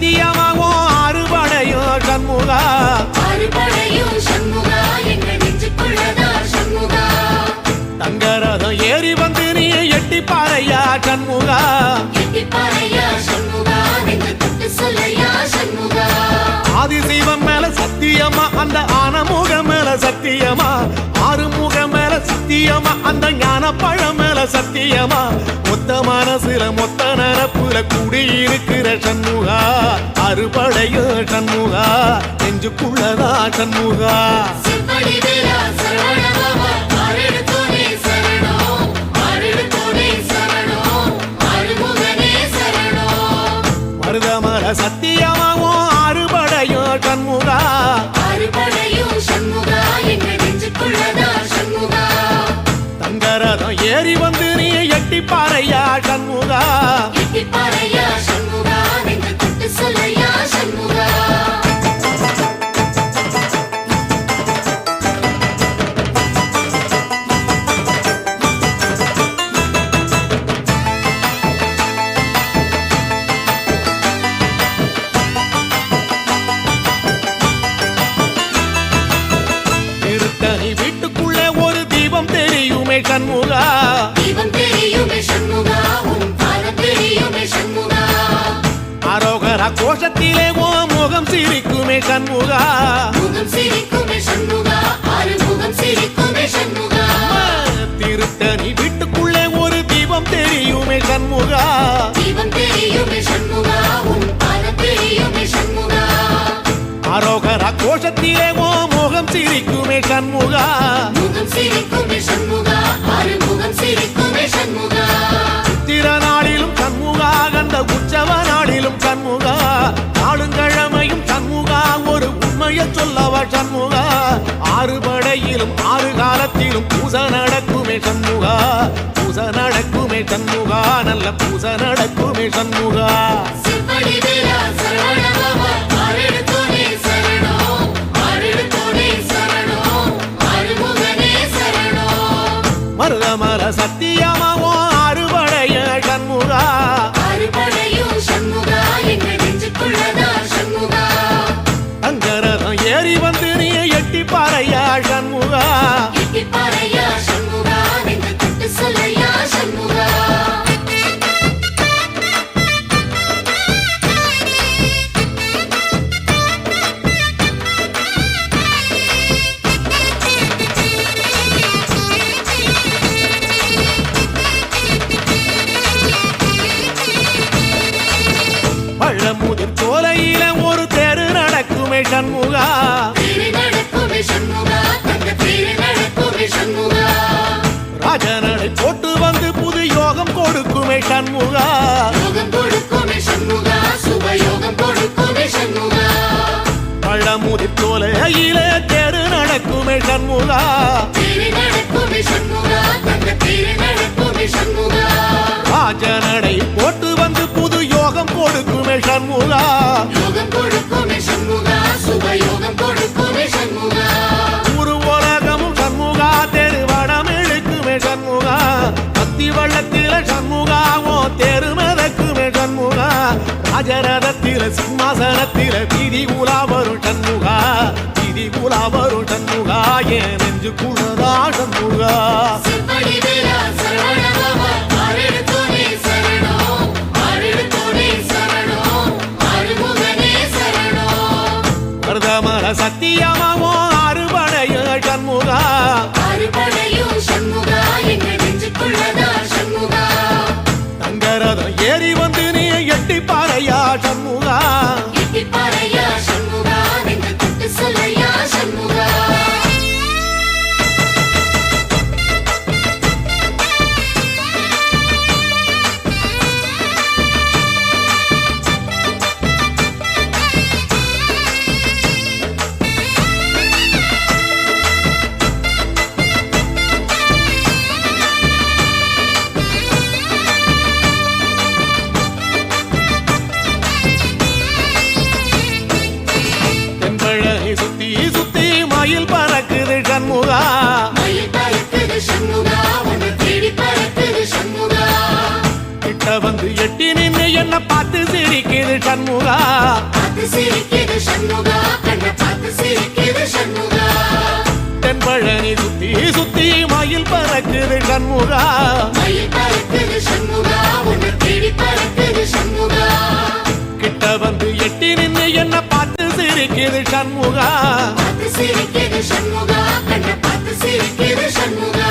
சத்தியமாகும் அறுபடையும் சண்முகா அறுபடையும் சண்முகா எங்கள் நெஞ்சுக்குள்ளதா சண்முகா தங்கரதம் ஏறி வந்து நீ எட்டி பாறையா சண்முகா எட்டி பாறையா சண்முகா நெஞ்சு தொட்டு சொல்லையா சண்முகா ஆதிசைவம் மேல சத்தியமா அந்த ஆனமுகம் மேல சத்தியமா ஆறுமுகம் மேல சத்தியமா அந்த ஞான பழம் மேல சத்தியமா மொத்த மனசுல மொத்த நரப்புல குடியிருக்கிற சண்முகா அறுபடையும் சண்முகா நெஞ்சுக்குள்ளதா சண்முகா சிற்படி வீரா சரவண பாபா ஆறெடுத்தோனே சரணம் ஆறெடுத்தோனே சரணம் ஆறுமுகனே சரணம் மருதமர சத்தியமாவும் அறுபடையும் சண்முகா அறுபடையும் சண்முகா எங்கள் நெஞ்சுக்குள்ளதா சண்முகா தங்கரதம் ஏறி வந்து நீ எட்டி பாறையா சண்முகா எட்டி பாறையா சண்முகா நெஞ்சு தொட்டு சொல்லையா சண்முகா திருத்தணி வீட்டுக்குள்ளே ஒரு தீபம் தெரியுமே சண்முகா தீபம் தெரியுமே சண்முகா உன் பாதம் தெரியுமே சண்முகா அரோகரா கோஷத்திலே ஓ முகம் சிரிக்குமே சண்முகா முகம் சிரிக்குமே சண்முகா ஆறுமுகம் சிரிக்குமே சண்முகா திருத்தணி வீட்டுக்குள்ளே ஒரு தீபம் தெரியுமே சண்முகா தீபம் தெரியுமே சண்முகா உன் பாதம் தெரியுமே சண்முகா அரோகரா கோஷத்திலே ஓ முகம் சிரிக்குமே சண்முகா முகம் சிரிக்குமே சண்முகா ஆறுமுகம் சிரிக்குமே சண்முகா திருநாளிலும் சண்முகா கந்த உற்சவ நாளிலும் சண்முகா நாளுங்கிழமையும் சண்முகா ஒரு உண்மையை சொல்லவா சண்முகா ஆறுபடையிலும் ஆறு காலத்திலும் பூசை நடக்குமே சண்முகா பூசை நடக்குமே சண்முகா நல்ல பூசை நடக்குமே சண்முகா சிற்படி வீரா சரவண பாபா ஆறெடுத்தோனே சரணம் ஆறெடுத்தோனே சரணம் ஆறுமுகனே சரணம் மருதமர சத்தியமாவோ அறுபடைய சண்முகா அறுபடையும் சண்முகா எங்கள் நெஞ்சுக்குள்ளதா சண்முகா தங்கரதம் ஏறி வந்து நீ எட்டி பாறையா சண்முகா எட்டி பாறையா சண்முகா நெஞ்சு தொட்டு சொல்லையா சண்முகா பழமுதிர் சோலையில ஒரு தெரு நடக்குமே சண்முகா தேரு நடக்குமே சண்முகா தங்க தேரு நடக்குமே சண்முகா ராஜனடை போட்டு வந்து புது யோகம் கொடுக்குமே சண்முகா யோகம் கொடுக்குமே சண்முகா சுபயோகம் கொடுக்குமே சண்முகா பழமுதிர் சோலையில தெரு நடக்குமே சண்முகா தேரு நடக்குமே சண்முகா தங்க தேரு நடக்குமே சண்முகா ராஜனடை போட்டு வந்து புது யோகம் கொடுக்குமே சண்முகா யோகம் கொடுக்குமே சண்முகா சுபயோகம் கொடுக்குமே சண்முகா ஒரு உலகமும் சண்முகா தெரு வடம் இழுக்குமே சண்முகா பக்தி வள்ளத்தில சண்முகா ஓ தெரு மிதக்குமே சண்முகா ராஜரதத்தில சிம்மாசனத்தில வீதி உலா வரும் சண்முகா வீதி உலா வரும் சண்முகா என் நெஞ்சு குளதா சண்முகா சிற்படி வீரா சரவண பாபா ஆறெடுத்தோனே சரணம் ஆறெடுத்தோனே சரணம் ஆறுமுகனே சரணம் மருதமர சத்தியமாவோ அறுபடைய சண்முகா அறுபடையும் சண்முகா எங்கள் நெஞ்சுக்குள்ளதா சண்முகா தங்கரதம் ஏறி வந்து நீ எட்டி பாறையா சண்முகா எட்டி பாறையா சண்முகா நெஞ்சு தொட்டு சொல்லையா சண்முகா என்ன பார்த்து சிரிக்குது சண்முகா பார்த்து சிரிக்குது சண்முகா கண்ணை பார்த்து சிரிக்குது சண்முகா தென்பழனி சுத்தி சுத்தி மயில் பறக்குது சண்முகா மயில் பறக்குது சண்முகா உன்னை தேடி பறக்குது சண்முகா கிட்ட வந்து எட்டி நின்னு என்ன பார்த்து சிரிக்குது சண்முகா பார்த்து சிரிக்குது சண்முகா கண்ணை பார்த்து சிரிக்குது சண்முகா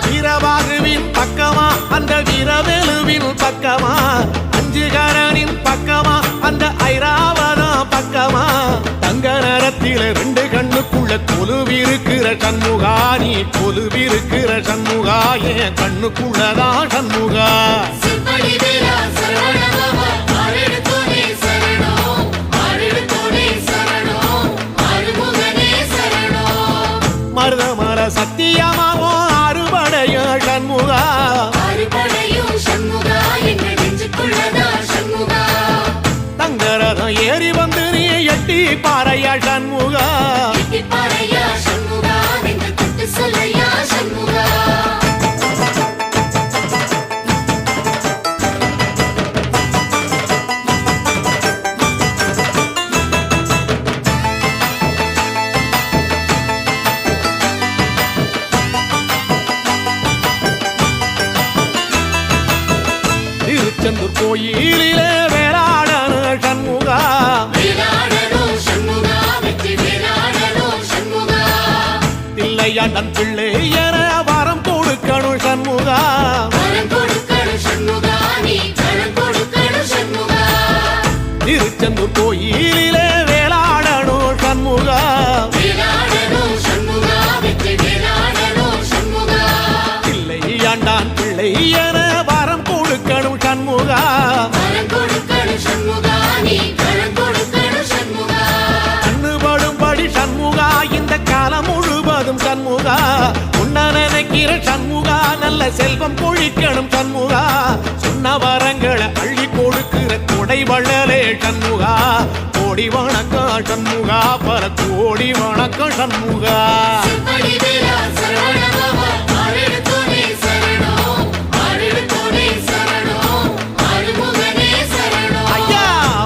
வீரபாகுவின் பக்கமா அந்த வீரவேலுவின் பக்கமா அஞ்சுகரனின் பக்கமா அந்த ஐராவதம் பக்கமா தங்க நேரத்தில ரெண்டு கண்ணுக்குள்ள கொலுவிருக்கிற சண்முகா நீ கொலுவிருக்கிற சண்முகா என் கண்ணுக்குள்ளதான் சண்முகா செம்படி வீரா சரவணபவா ஆரெடுத்தோனே சரணம் ஆரெடுத்தோனே சரணம் ஆறுமுகனே சரணம் மருதமர சத்தியமாவோ அறுபடைய சண்முகா ஆறுபடையும் சண்முகா எங்க நெஞ்சுக்குள்ளதா சண்முகா தங்கரதம் ஏறி வந்து நீ எட்டி பாறையா சண்முகா எட்டிப்பாறையா சண்முகா நெஞ்சு தொட்டு சொல்லையா சண்முகா திருச்செந்தூர் கோயிலிலே வேளாடன சண்முகா வேலாடனோ சண்முகா வெற்றி வேலாடனோ சண்முகா தில்லையாண்டன் பிள்ளை என வரம் கொடுக்கணும் சண்முகா வரம் கொடுக்கணும் சண்முகா நீ வரம் கொடுக்கணும் சண்முகா திருச்செந்தூர் கோயிலிலே வேளாடணும் சண்முகா வேலாடனோ சண்முகா வெற்றி வேலாடனோ சண்முகா தில்லையாண்டான் பிள்ளை என வரம் கொடுக்கணும் சண்முகா வரம் கொடுக்கணும் சண்முகா நீ வரம் கொடுக்கணும் சண்முகா கண்ணுபடும்படி சண்முகா இந்த காலம் முழுவதும் சண்முகா உன்ன நினைக்கிற சண்முகா நல்ல செல்வம் பொழிக்கணும் சண்முகா சொன்ன வரங்களை அள்ளி கொடுக்கிற கொடை வள்ளலே சண்முகா கோடி வணக்கம் சண்முகா பல கோடி வணக்கம் சண்முகா செம்படி வீரா சரவணபவா ஆரெடுத்தோனே சரணம் ஆரெடுத்தோனே சரணம் ஆறுமுகனே சரணம் ஐயா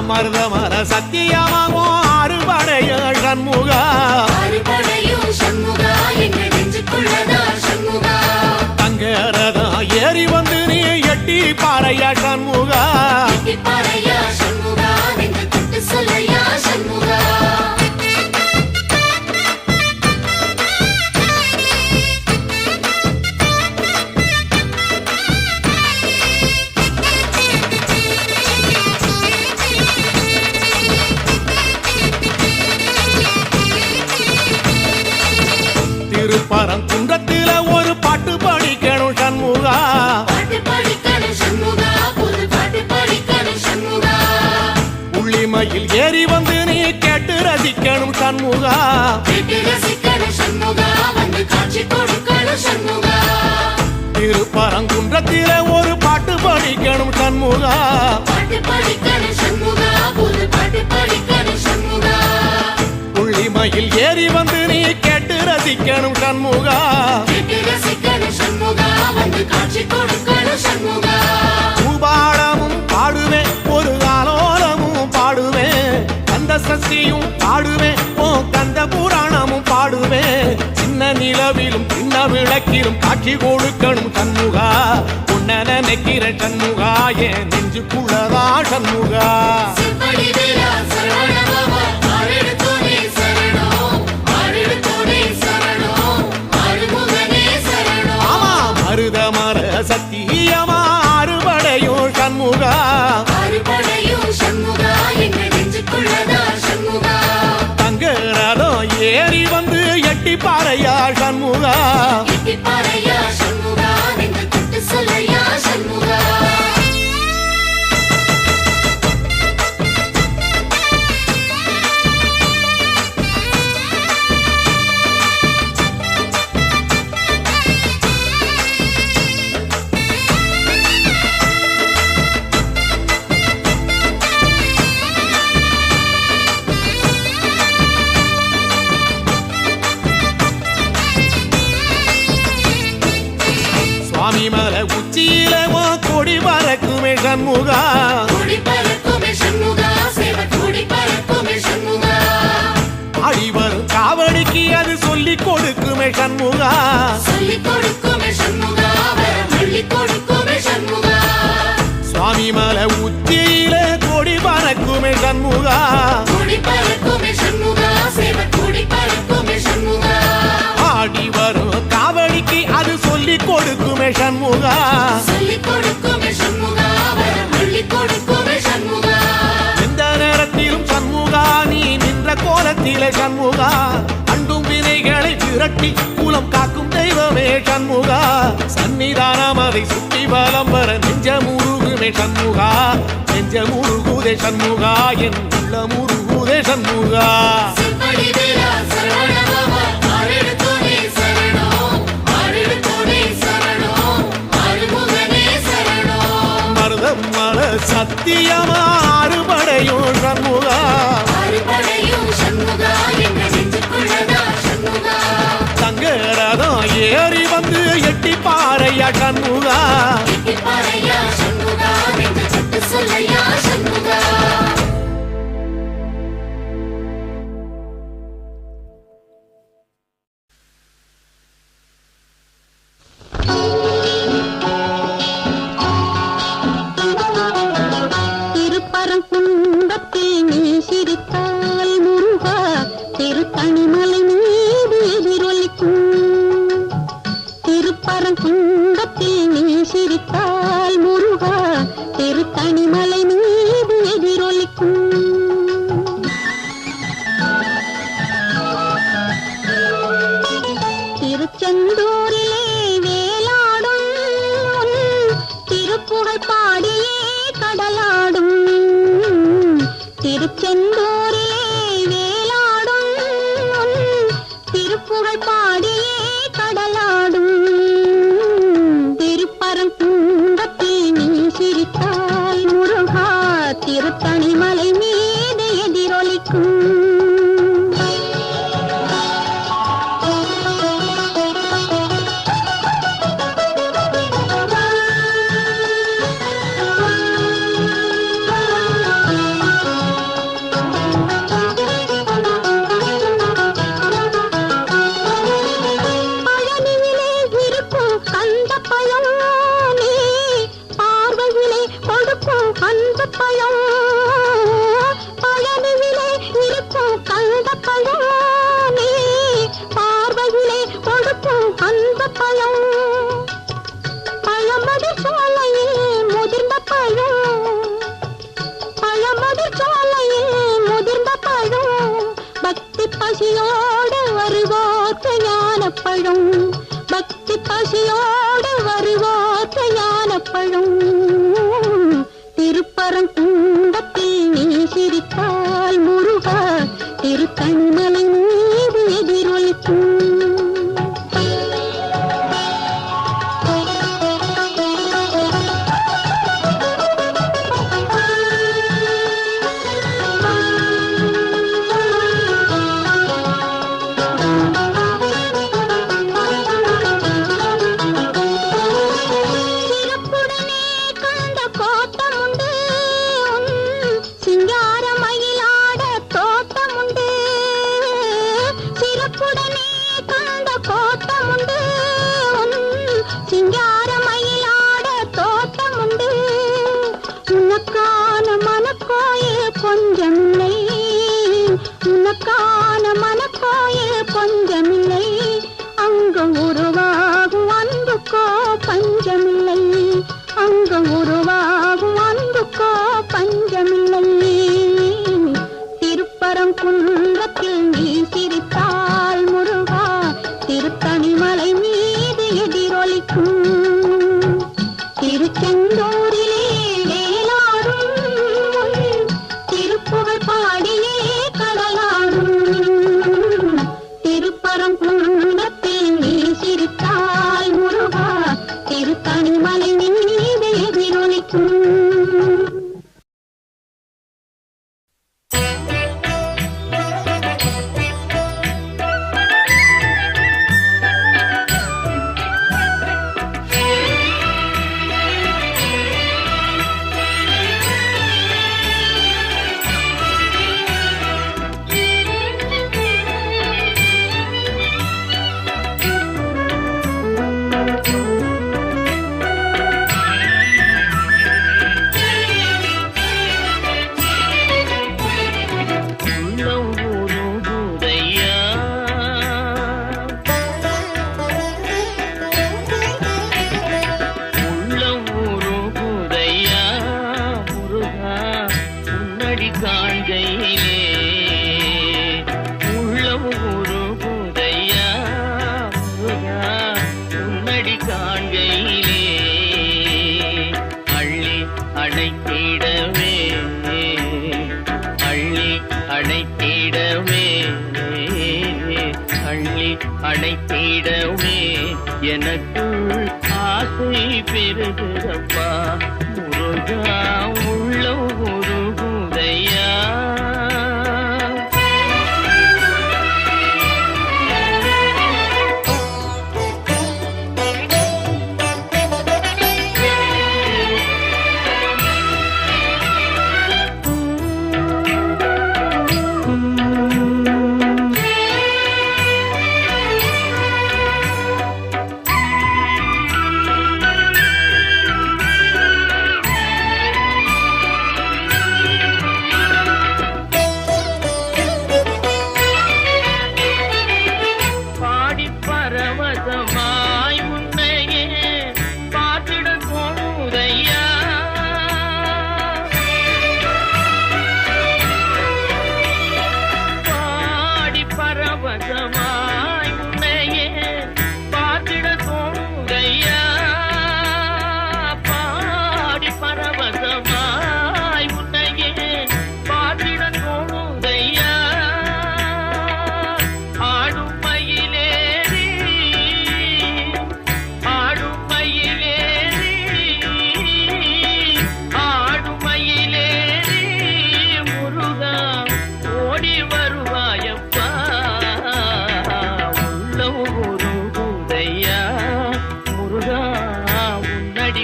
மருதமர சத்தியமாவோ அறுபடைய சண்முகா ஆறுபடையும் சண்முகா எங்க நெஞ்சுக்குள்ளதா சண்முகா தங்கரதம் ஏறி வந்து நீ எட்டி பாறையா சண்முகா எட்டிப்பாறையா சண்முகா நெஞ்சு தொட்டு சொல்லையா சண்முகா திருப்பரங்குன்றத்தில ஒரு பாட்டு படிக்கணும் சண்முகா பாட்டு படிக்கணும் சண்முகா புது பாட்டு படிக்கணும் சண்முகா உள்ளிமையில் ஏறி வந்து நீ கேட்டு ரசிக்கணும் சண்முகா கேட்டு ரசிக்கணும் சண்முகா வந்து காட்சி கொடுக்கணும் சண்முகா திருப்பரங்குன்றத்தில ஒரு பாட்டு படிக்கணும் சண்முகா பாட்டு படிக்கணும் சண்முகா புது பாட்டு படிக்கணும் சண்முகா உள்ளிமையில் ஏறி வந்து நீ கேட்டு ரசிக்கணும் சண்முகா கேட்டு ரசிக்கணும் சண்முகா வந்து காட்சி கொடுக்கணும் சண்முகா பூபாடமும் பாடுவேன் ஒரு ஆலோலமும் பாடுவேன் கந்த சஷ்டியும் பாடுவேன் ஓ கந்த புராணமும் பாடுவேன் சின்ன நிலவிலும் சின்ன விளக்கிலும் காட்சி கொடுக்கணும் சண்முகா உன்ன நினைக்கிற சண்முகா என் நெஞ்சுக்குள்ளதா சண்முகா செம்படி வீரா சரவணபவா ஆரெடுத்தோனே சரணம் ஆரெடுத்தோனே சரணம் ஆறுமுகனே சரணம் ஆமா மருதமர சத்தியமா அறுபடையும் சண்முகா ஆறுபடையும் சண்முகா எங்க நெஞ்சுக்குள்ளதா சண்முகா தங்கரதம் ஏறி வந்து எட்டி பாறையா சண்முகா எட்டிப்பாறையா சண்முகா நெஞ்சு தொட்டு சொல்லையா சண்முகா சுவாமி மலை உச்சியில கொடி பறக்குமே சண்முகா கொடி பறக்குமே சண்முகா, கொடி பறக்குமே சண்முகா, சேவ கொடி பறக்குமே சண்முகா. ஆடி வரும் காவடிக்கு அது சொல்லி கொடுக்குமே சண்முகா, சொல்லிக் கொடுக்குமே சண்முகா, வரம் அள்ளிக் கொடுக்குமே சண்முகா. எந்த நேரத்திலும் சண்முகா நீ நின்ற கோலத்திலே சண்முகா, அண்டும் வினைகளை விரட்டி குலம் காக்கும் தெய்வமே சண்முகா, சன்னிதானம் அதை சுற்றி பலம் வர நெஞ்ச முருகுமே சண்முகா, நெஞ்ச முருகுதே சண்முகா, என் உள்ள முருகுதே சண்முகா. செம்படி வேலா சரவணபவா, ஆறெடுத்தோனே சரணம், ஆறெடுத்தோனே சரணம், ஆறுமுகனே சரணம். மருதம் மல சத்தியமா அறுபடையும் சண்முகா, அறுபடையும் சண்முகா, எங்க நெஞ்சுக்குள்ளதா சண்முகா. தங்கரதம் ஏறி வந்து எட்டி பாறையா சண்முகா, எட்டிப் பாறையா சண்முகா, நெஞ்சு சட்டு சொல்லையா சண்முகா. திருப்பரங்குன்றத்தில் நீ சிரித்தால் முருகா, திருத்தணிமலை மீது எதிரொலிக்கும். திருப்பரங்குன்றத்தில் நீ சிரித்தால் முருகா, திருத்தணிமலை மீது எதிரொலிக்கும். திருச்செந்தூரிலே வேலாடும் உன் திருப்புகழ் பாடியே கடலாடும். திருச்செந்தூரிலே வேலாடும் உன் திருப்புகழ் பாடியே கடலாடும். திருப்பரங்குன்றத்தில் நீ சிரித்தால் முருகா, திருத்தணிமலை மீது எதிரொலிக்கும். பழனியிலே இருக்கும் கந்த பழம் நீ பார்வையிலே கொடுக்கும் அந்த பழம். பழனியிலே இருக்கும் கந்த பழம் நீ பார்வையிலே கொடுக்கும் அந்த பழம். பழமதி சோலையில் முதிர்ந்த பழம், பழமதி சோலையில் முதிர்ந்த பழம். பக்தி பசியோடு வருவோர்க்கு ஞானப்பழம், பக்தி பசியோடு வருவோர்க்கு ஞானப்பழம். திருப்பரங்குன்றத்தில் நீ சிரித்தால் முருகா, திருத்தணிமலை மீது எதிரொலிக்கும். சிறப்புடனே கண்ட கோட்டமுண்டு உன் சிங்கார மயிலாட தோட்டமுண்டு. காண்கையிலே உள்ளம் உருகுதையா முருகா உன்னடி காண்கையிலே அள்ளி அணைத்திடவே அள்ளி அணைத்திடவே அள்ளி அணைத்திடவே எனக்குள் ஆசை பெருகிறப்பா முருகா உள்ளம் உருகுதையா பரவசமாய் உன்னையே பார்த்திட தோணுதையா பாடி பரவசமாய் உன்னையே பார்த்திட தோணுதையா பாடி பரவசமாய் உன்னையே பார்த்திட தோணுதையா ஆடும் மயிலே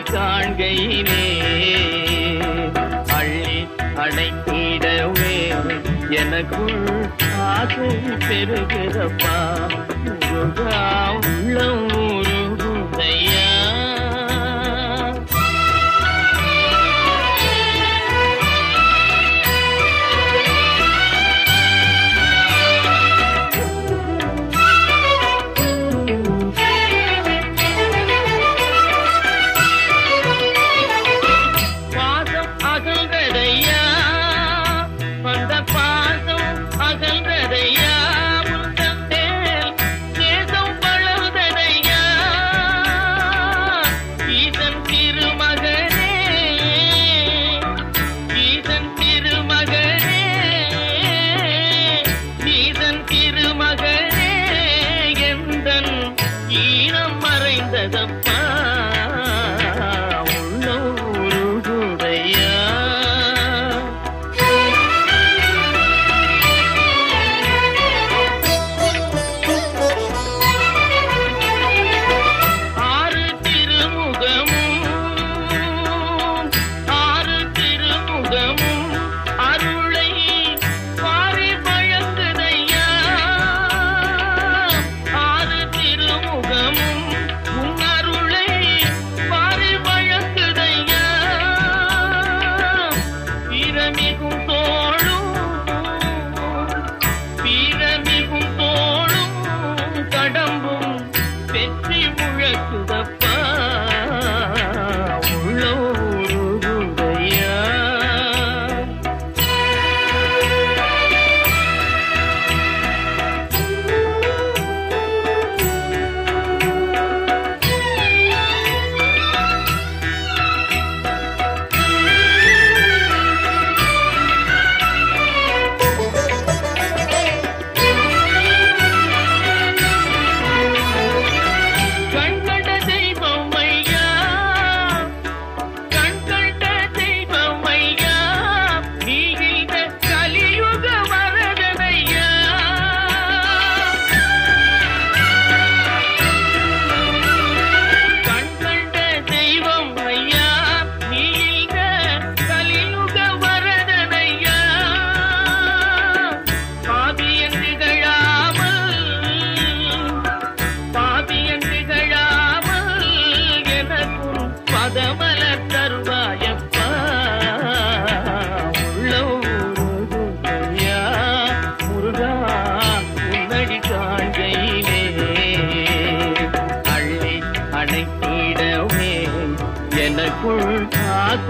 காண்கையிலே அள்ளி அணைத்திடவே எனக்குள் ஆசை பெருகிறப்பா முருகா உள்ளம் உருகுதையா மறைந்ததப்பா உள்ளம் உருகுதையா ஆறு திருமுகமும் அருளை பாரி வழங்குதையா ஆறு திருமுகமும் பீரமிகும் தோளும் கடம்பும் பெற்றி முழக்குதப்பா உள்ளம் உருகுதையா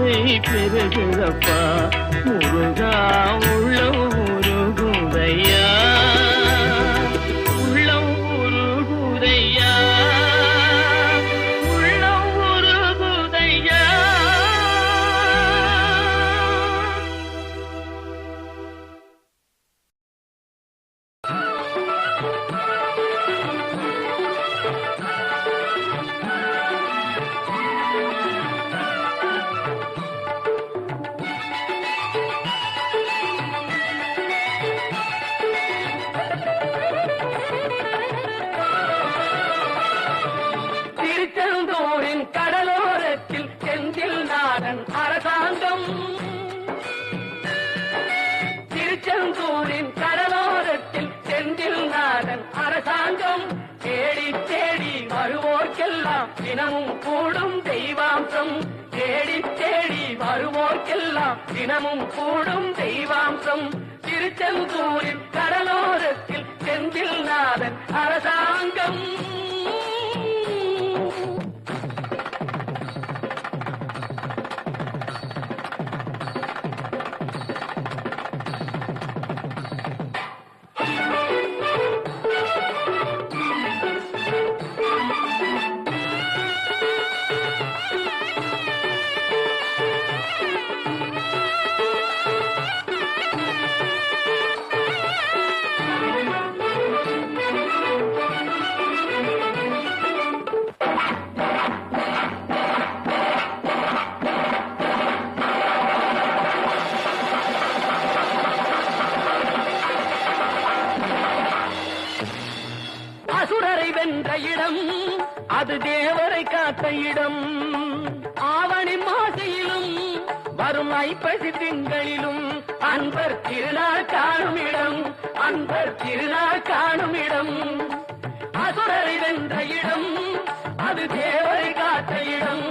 ஆசை பெருகுதப்பா முருகா உள்ளம் உருகுதையா உள்ளம் உருகுதையா உள்ளம் உருகுதையா. திருச்செந்தூரின் கடலோரத்தில் செந்தில் நாதன் அரசாங்கம் திருச்செந்தூரின் கடலோரத்தில் செந்தில் நாதன் அரசாங்கம் தேடி தேடி வருவோர்க்கெல்லாம் தினமும் கூடும் தெய்வாம்சம் தேடி தேடி வருவோர்க்கெல்லாம் தினமும் கூடும் தெய்வாம்சம் திருச்செந்தூரின் கடலோரத்தில் செந்தில் நாதன் அரசாங்கம். அசுரரை வென்ற இடம் அது தேவரை காத்த இடம் ஆவணி மாசையிலும் வரும் ஐப்பசி திங்களிலும் அன்பர் திருநாள் காணும் இடம் அன்பர் திருநாள் காணும் இடம் அசுரரை வென்ற இடம் அது தேவரை காத்த இடம்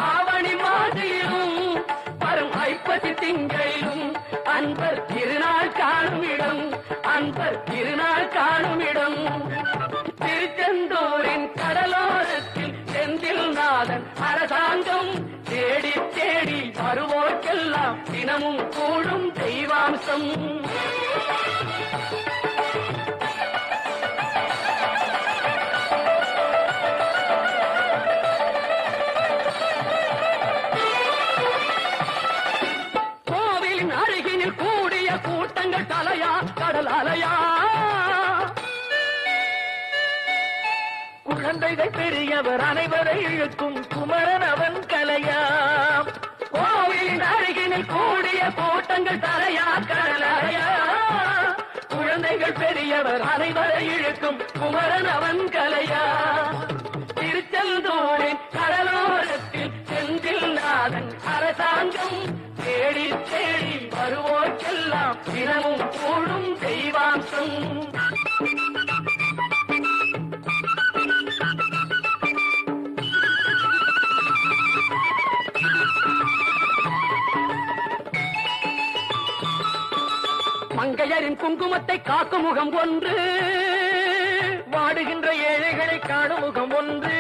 ஆவணி மாசையிலும் வரும் ஐப்பசி திங்களிலும் அன்பர் திருநாள் காணும் இடம் அன்பர் திருநாள் காணும் இடம் திருச்செந்தூரின் கடலோரத்தில் செந்தில் நாதன் அரசாங்கம் தேடி தேடி வருவோர்க்கெல்லாம் தினமும் கூடும் தெய்வாம்சம். கோவிலின் அருகினில் கூடிய கூட்டங்கள் தலையா கடல் அலையா குழந்தைகள் பெரியவர் அனைவரை இழுக்கும் குமரன் அவன் கலையாம் கோவிலின் அருகினில் கூடிய கூட்டங்கள் தலையா கடலையா குழந்தைகள் பெரியவர் அனைவரை இழுக்கும் குமரன் அவன் கலையா திருச்செந்தூரின் கடலோரத்தில் செந்தில் நாதன் அரசாங்கம் தேடி தேடி வருவோர்க்கெல்லாம் தினமும் கூடும் தெய்வாம்சம். மங்கையரின் குங்குமத்தை காக்கும் முகம் ஒன்று வாடுகின்ற ஏழைகளை காணும் முகம் ஒன்று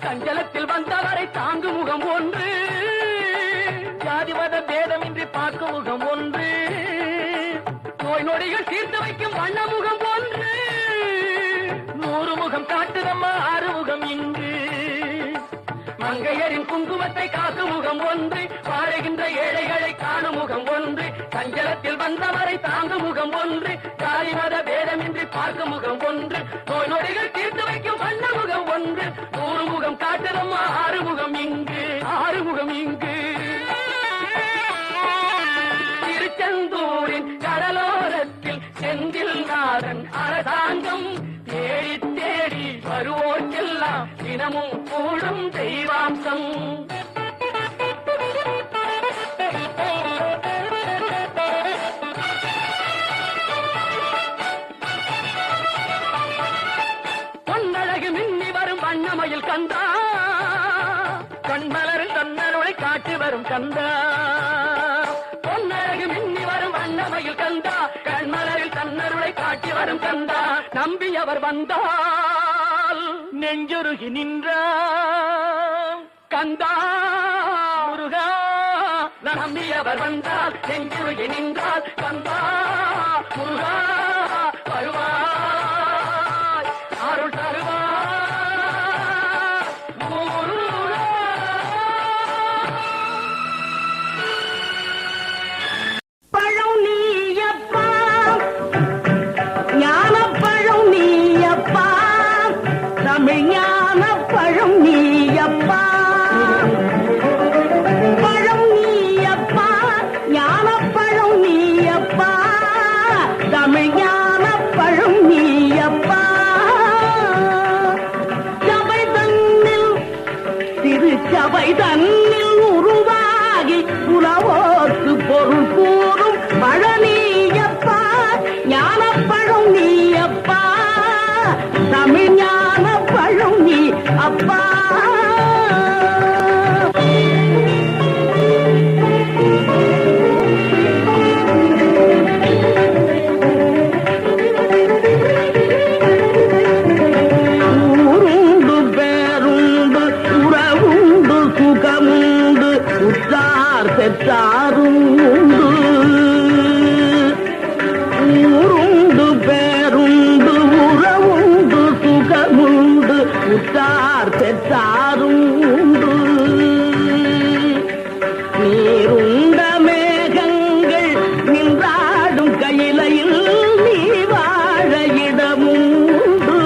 சஞ்சலத்தில் வந்தவரை தாங்கும் முகம் ஒன்று ஜாதி மத பேதமின்றி பார்க்கும் முகம் ஒன்று நோய் நொடிகள் தீர்த்து வைக்கும் வண்ண முகம் ஒன்று 100 முகம் காட்டுதம்மா 6 முகம் இங்கு மங்கையரின் குங்குமத்தை காக்கும் முகம் ஒன்று வாழுகின்ற ஏழைகளை காணும் முகம் ஒன்று சஞ்சலத்தில் வந்தவரை தாங்கும் முகம் ஒன்று ஜாதி மத பேதமின்றி பார்க்கும் முகம் ஒன்று நோய் நொடிகள் தீர்த்து வைக்கும் வண்ண முகம் ஒன்று 100 முகம் காட்டுதம்மா 6 முகம் இங்கு 6 முகம் இங்கு திருச்செந்தூரின் கடலோரத்தில் செந்தில் நாதன் அரசாங்கம் தேடி தேடி வருவோர்க்கெல்லாம் தினமும் கூடும் தெய்வாம்சம். பொன்னழகு மின்னி வரும் வண்ணமயில் கந்தா கண்மலரில் தன்னருளை காட்டி வரும் கந்தா பொன்னழகு மின்னி வரும் வண்ணமயில் கந்தா கண்மலரில் தன்னருளை காட்டி வரும் கந்தா நம்பியவர் வந்தால் நெஞ்சுருகி நின்றான் கந்தா முருகா நம்பியவர் வந்தால் நெஞ்சுருகி நின்றால் கந்தா முருகா வருவாய் அருள் தருவாய் முருகா. பழம் நீயப்பா ஞானப்பழம் நீயப்பா தமிழ் ஞானப்பழம் நீயப்பா பழம் நீயப்பா ஞானப்பழம் நீயப்பா தமிழ் ஞானப்பழம் நீயப்பா சபை தன்னில் திருச்சபை தன்னில் உருவாகி உலவோர்க்கு பொருள் கூறும் பழனியப்பா ஞானப்பழம் நீயப்பா தமிழ் ஞானப்பழம் நீ அப்பா. ஊருண்டு பேருண்டு உறவுண்டு சுகமுண்டு உற்றார் பெற்றாரும் உண்டு ஊருண்டு பேருண்டு உறவுண்டு சுகமுண்டு உற்றார் பெற்றாரும் உண்டு நீருண்ட மேகங்கள் நின்றாடும் கையிலையில் நீ வாழ இடமுண்டு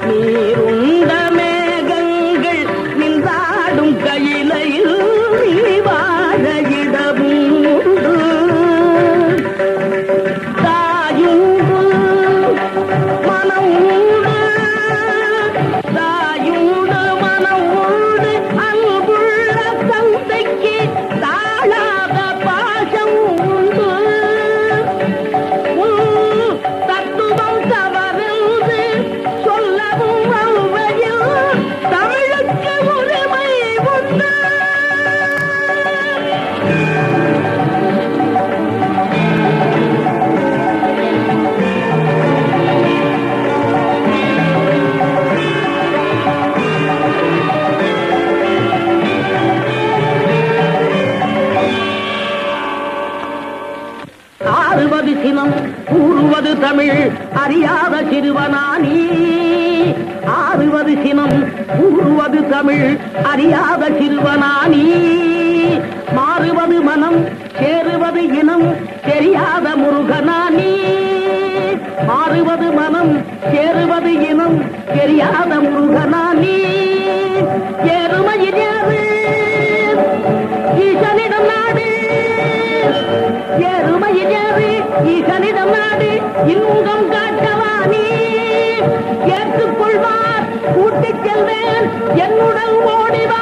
நீருண்ட மேகங்கள் நின்றாடும் கையிலையில் நீ வாழ இடமுண்டு தாயுண்டு மனம் உண்டு தாயுண்டு மனம் உண்டு அன்புள்ள தந்தைக்கு தாழாத பாசம் உண்டு தத்துவம் தவறுந்து சொல்லவும் அவ்வையில் தமிழுக்கு உரிமை உண்டு. ஆறுவது சினம் கூறுவது தமிழ் அறியாத சிறுவனானி ஆறுவது சினம் கூறுவது தமிழ் அறியாத சிறுவனானி மாறுவது மனம் சேருவது இனம் தெரியாத முருகனானி மாறுவது மனம் சேருவது இனம் தெரியாத முருகனானி எருமையில் ஏறு ஈசனிடம் நாடு எருமையில் ஏறு ஈசனிடம் நாடு இன்பம் காட்டவானி ஏற்றுக்கொள்வார் கூட்டிச் செல்வேன் என்னுடன் ஓடிவா